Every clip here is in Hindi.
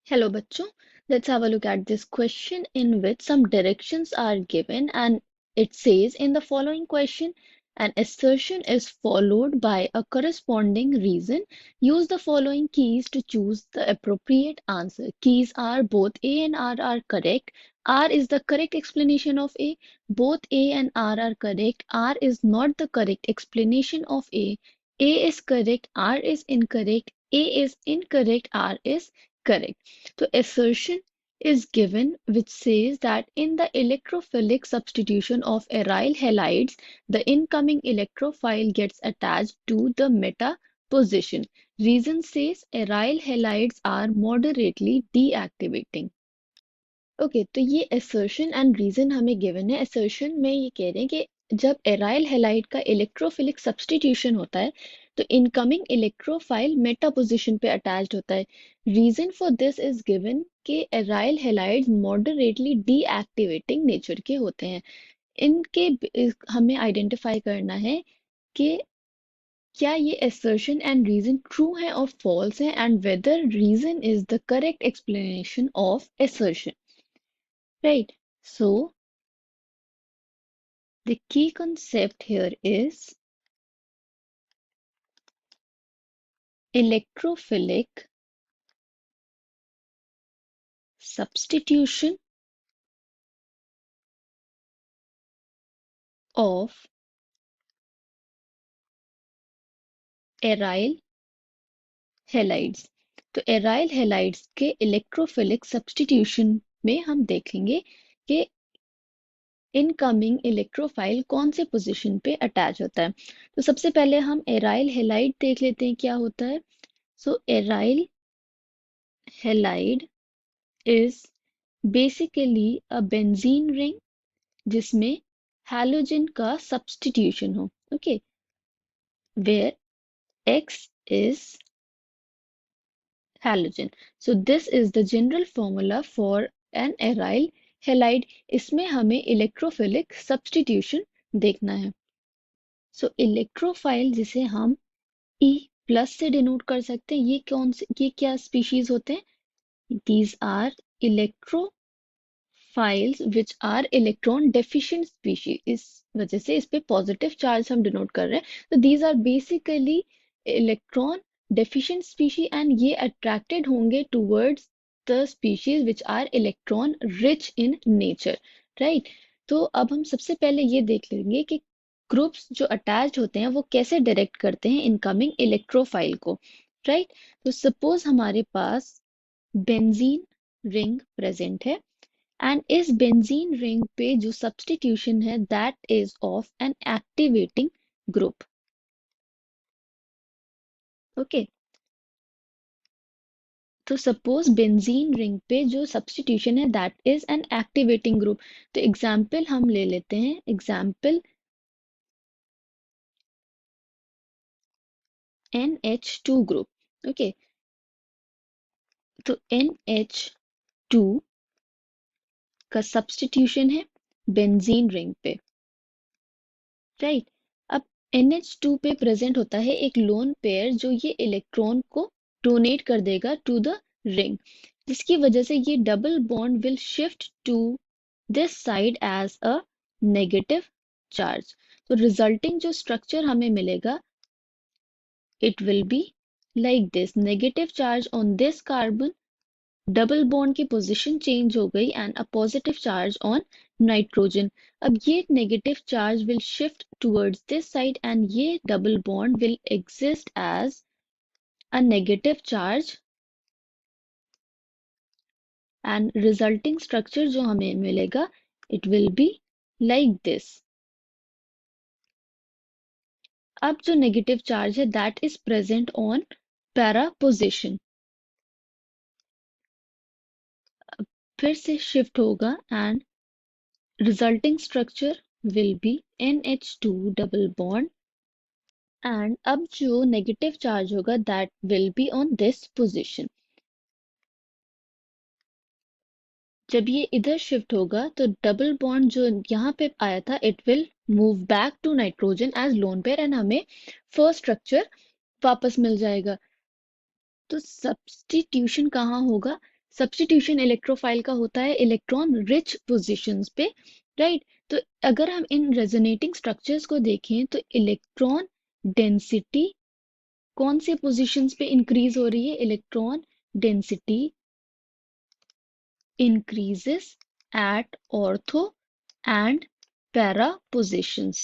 Hello, bachcho. Let's have a look at this question in which some directions are given, and it says in the following question, an assertion is followed by a corresponding reason. Use the following keys to choose the appropriate answer. Keys are both A and R are correct. R is the correct explanation of A. Both A and R are correct. R is not the correct explanation of A. A is correct. R is incorrect. A is incorrect. R is correct. So assertion is given which says that in the electrophilic substitution of aryl halides, the incoming electrophile gets attached to the meta position. Reason says aryl halides are moderately deactivating. Okay तो ये assertion एंड रीजन हमें गिवन है। assertion में ये कह रहे हैं कि जब एराइल हैलाइड का इलेक्ट्रोफिलिक सब्स्टिट्यूशन होता है तो इनकमिंग इलेक्ट्रोफाइल मेटा पोजीशन पे अटैच्ड होता है। Reason for this is given कि aryl halides moderately deactivating nature के होते हैं। हमें आइडेंटिफाई करना है कि क्या ये assertion एंड रीजन ट्रू है और फॉल्स है and whether reason is the correct explanation of assertion. Right. So the key concept here is electrophilic substitution of aryl halides. तो एराइल हैलाइड्स के इलेक्ट्रोफिलिक सब्स्टिट्यूशन में हम देखेंगे कि इनकमिंग इलेक्ट्रोफाइल कौन से पोजीशन पे अटैच होता है। तो सबसे पहले हम एराइल हैलाइड देख लेते हैं क्या होता है। So aryl halide is basically a benzene ring जिसमें halogen का substitution हो, okay, where X is halogen. So this is the general formula for an aryl halide. इसमें हमें electrophilic substitution देखना है. So electrophile जिसे हम E प्लस से डिनोट कर सकते हैं, ये क्या स्पीशीज होते हैं? These are electro philes which are electron deficient species. इस वजह से इस पे पॉजिटिव चार्ज हम डिनोट कर रहे हैं। तो these are basically electron deficient species and ये अट्रैक्टेड होंगे towards the species which are electron rich in nature, right. तो अब हम सबसे पहले ये देख लेंगे कि ग्रुप्स जो अटैच्ड होते हैं वो कैसे डायरेक्ट करते हैं इनकमिंग इलेक्ट्रोफाइल को, राइट। तो सपोज हमारे पास बेंजीन रिंग प्रेजेंट है एंड इस बेंजीन रिंग पे जो सब्स्टिट्यूशन है that is of an activating group, okay. तो सपोज बेंजीन रिंग पे जो सब्स्टिट्यूशन है that is an activating group. तो एग्जाम्पल हम ले लेते हैं, एग्जाम्पल NH2 ग्रुप, ओके। तो NH2 का सब्स्टिट्यूशन है बेंजीन रिंग पे, राइट। अब NH2 पे प्रेजेंट होता है एक लोन पेयर जो ये इलेक्ट्रॉन को डोनेट कर देगा टू द रिंग, जिसकी वजह से ये double bond will shift to this side as a negative charge. तो रिजल्टिंग जो स्ट्रक्चर हमें मिलेगा it will be like this, negative charge on this carbon, double bond की पोजीशन चेंज हो गई and a positive charge on nitrogen. अब ये negative charge will shift towards this side and ये double bond will exist as a negative charge and resulting structure जो हमें मिलेगा it will be like this. अब जो नेगेटिव चार्ज है that is present on para position, फिर से शिफ्ट होगा and resulting structure will be NH2 double bond and अब जो negative charge होगा that will be on this position। जब ये इधर शिफ्ट होगा तो डबल बॉन्ड जो यहाँ पे आया था it will move back to nitrogen as lone pair and हमें फर्स्ट स्ट्रक्चर वापस मिल जाएगा। तो सब्स्टिट्यूशन कहाँ होगा? सब्स्टिट्यूशन इलेक्ट्रोफाइल का होता है इलेक्ट्रॉन रिच पोजीशंस पे, राइट। तो अगर हम इन रेजोनेटिंग स्ट्रक्चर्स को देखें तो इलेक्ट्रॉन डेंसिटी कौन से पोजीशंस पे इंक्रीज हो रही है? Electron density increases at ortho and para positions,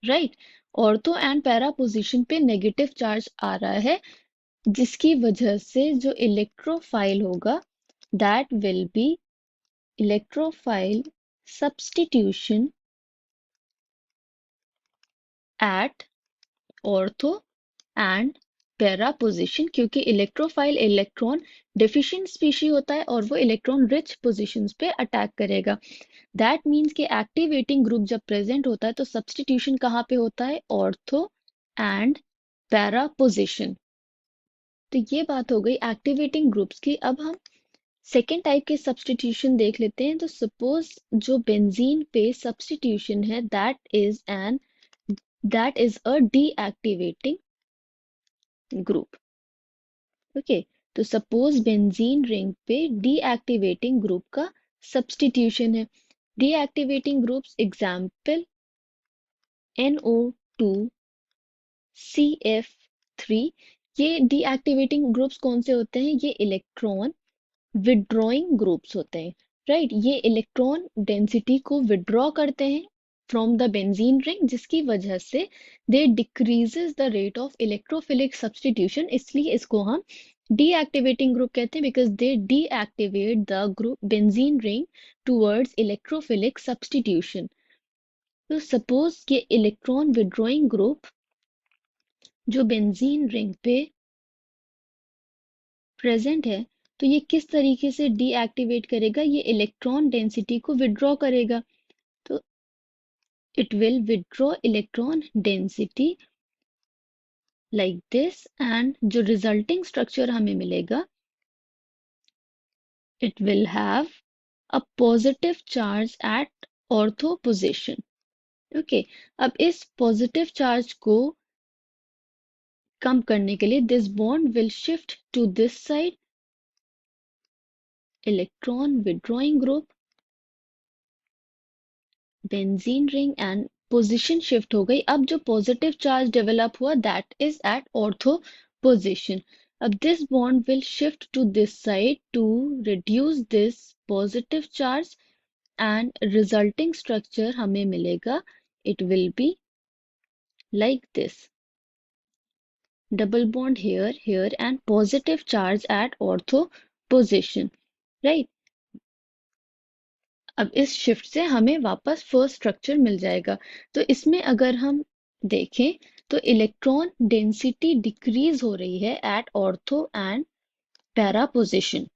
right? Ortho and para position पे नेगेटिव चार्ज आ रहा है, जिसकी वजह से जो इलेक्ट्रोफाइल होगा that will be electrophile substitution at ortho and para position, क्योंकि इलेक्ट्रोफाइल इलेक्ट्रॉन डेफिशिएंट स्पीशी होता है और वो इलेक्ट्रॉन रिच पोजीशंस पे अटैक करेगा। दैट मीन्स कि एक्टिवेटिंग ग्रुप जब प्रेजेंट होता है तो सब्स्टिट्यूशन कहाँ पे होता है? Ortho and para position. तो ये बात हो गई एक्टिवेटिंग ग्रुप्स की। अब हम सेकेंड टाइप के सब्स्टिट्यूशन देख लेते हैं। तो सपोज जो बेंजीन पे सब्स्टिट्यूशन है that is a deactivating group. Okay, तो सपोज बेंजीन रिंग पे डीएक्टिवेटिंग ग्रुप का सब्स्टिट्यूशन है। Deactivating groups example NO2 CF3। ये डीएक्टिवेटिंग ग्रुप्स कौन से होते हैं? ये इलेक्ट्रॉन विड्रॉइंग ग्रुप्स होते हैं, राइट। ये इलेक्ट्रॉन डेंसिटी को विड्रॉ करते हैं फ्रॉम द बेंजीन रिंग, जिसकी वजह से they decreases the rate of electrophilic substitution. इसलिए इसको हम डीएक्टिवेटिंग ग्रुप कहते हैं, because they deactivate the group benzene ring towards electrophilic substitution. तो सपोज ये इलेक्ट्रॉन विड्रॉइंग ग्रुप जो बेंजीन रिंग पे प्रेजेंट है, तो ये किस तरीके से डीएक्टिवेट करेगा? ये इलेक्ट्रॉन डेंसिटी को विड्रॉ करेगा। तो it will withdraw electron density like this, and जो रिजल्टिंग स्ट्रक्चर हमें मिलेगा it will have a positive charge at ortho position. Okay, अब इस पॉजिटिव चार्ज को कम करने के लिए this bond will shift to this side, electron withdrawing group benzene ring and position shift हो गई। अब जो पॉजिटिव चार्ज डेवलप हुआ that is at ortho position. अब this bond will shift to this side to reduce this positive charge, and resulting structure हमें मिलेगा it will be like this, double bond here and positive charge at ortho position, right। अब इस शिफ्ट से हमें वापस फर्स्ट स्ट्रक्चर मिल जाएगा। तो इसमें अगर हम देखें तो इलेक्ट्रॉन डेंसिटी डिक्रीज हो रही है at ortho and para position.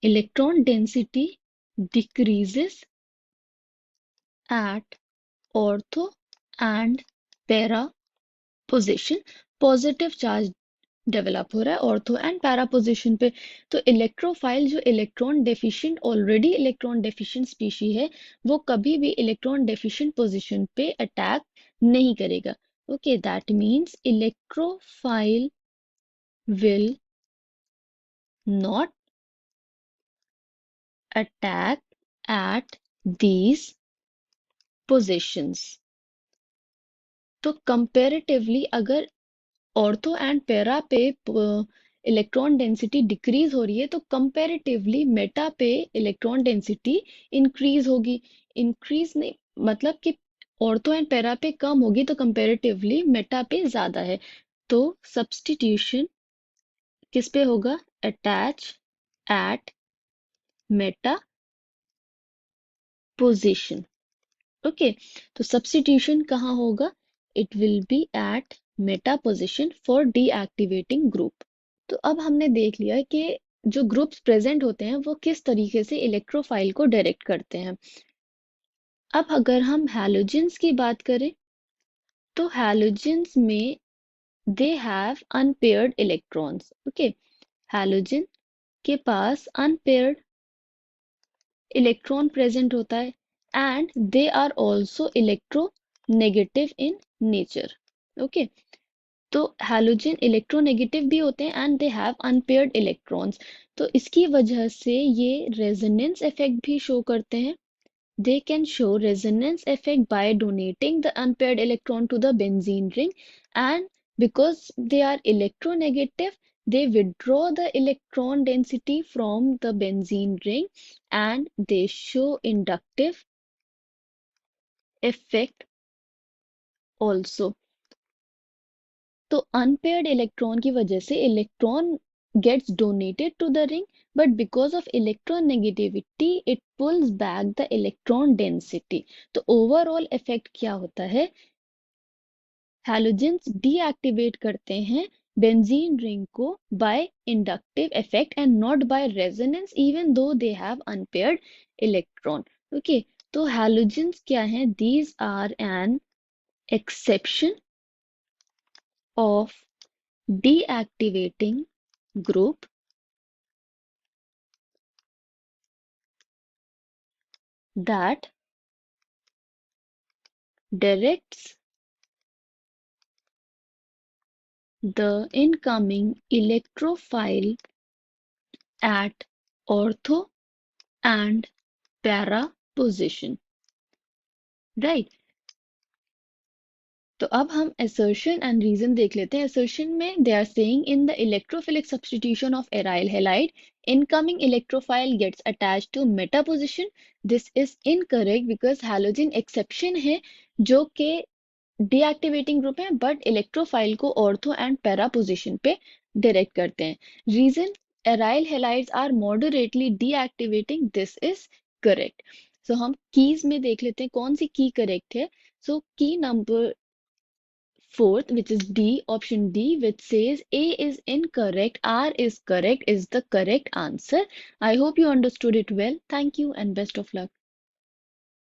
Electron density decreases at ortho and para position. Positive charge develop हो रहा है ऑर्थो एंड पैरा पोजीशन पे। तो इलेक्ट्रोफाइल जो electron deficient already electron deficient species है, वो कभी भी इलेक्ट्रॉन डेफिशिएंट पोजीशन पे अटैक नहीं करेगा। Okay, that means electrophile will not attack eight these positions। तो कंपैरेटिवली अगर ऑर्थो एंड पैरा पे इलेक्ट्रॉन डेंसिटी डिक्रीज हो रही है, तो कंपैरेटिवली मेटा पे इलेक्ट्रॉन डेंसिटी इंक्रीज होगी। इंक्रीज नहीं मतलब कि ऑर्थो एंड पैरा पे कम होगी तो कंपैरेटिवली मेटा पे ज्यादा है। तो सब्स्टिट्यूशन किस पे होगा? Attach at meta position. Okay, तो सब्स्टिट्यूशन कहाँ होगा? It will be at meta position for deactivating group. तो अब हमने देख लिया कि जो ग्रुप्स प्रेजेंट होते हैं वो किस तरीके से इलेक्ट्रोफाइल को डायरेक्ट करते हैं। अब अगर हम हैलोजेंस की बात करें तो हैलोजेंस में they have unpaired electrons. Okay, halogen के पास अनपेयर्ड इलेक्ट्रॉन प्रेजेंट होता है and they are also electronegative in nature. Okay, तो हैलोजन इलेक्ट्रोनेगेटिव भी होते हैं and they have unpaired electrons. तो इसकी वजह से ये रेजोनेंस इफेक्ट भी शो करते हैं। They can show resonance effect by donating the unpaired electron to the benzene ring, and because they are electronegative, they withdraw the electron density from the benzene ring, and they show inductive effect also. तो unpaired electron की वजह से electron gets donated to the ring, but because of electron negativity it pulls back the electron density. तो overall effect क्या होता है? हैलोजेंस डीएक्टिवेट करते हैं बेंजीन रिंग को by inductive effect and not by resonance even though they have unpaired electron. Okay, तो हैलोजेंस क्या है? These are an exception of deactivating group that directs the incoming electrophile at ortho and para position, right? तो अब हम assertion and reason देख लेते हैं। assertion में they are saying in the electrophilic substitution of aryl halide, incoming electrophile gets attached to meta position. This is incorrect because halogen exception है जो कि deactivating group है but electrophile को ortho and para position पे direct करते हैं। reason, aryl halides are moderately deactivating. This is correct. So हम keys में देख लेते हैं कौन सी key correct है। So key number fourth, which is D, option D, which says A is incorrect, R is correct, is the correct answer. I hope you understood it well. Thank you and best of luck.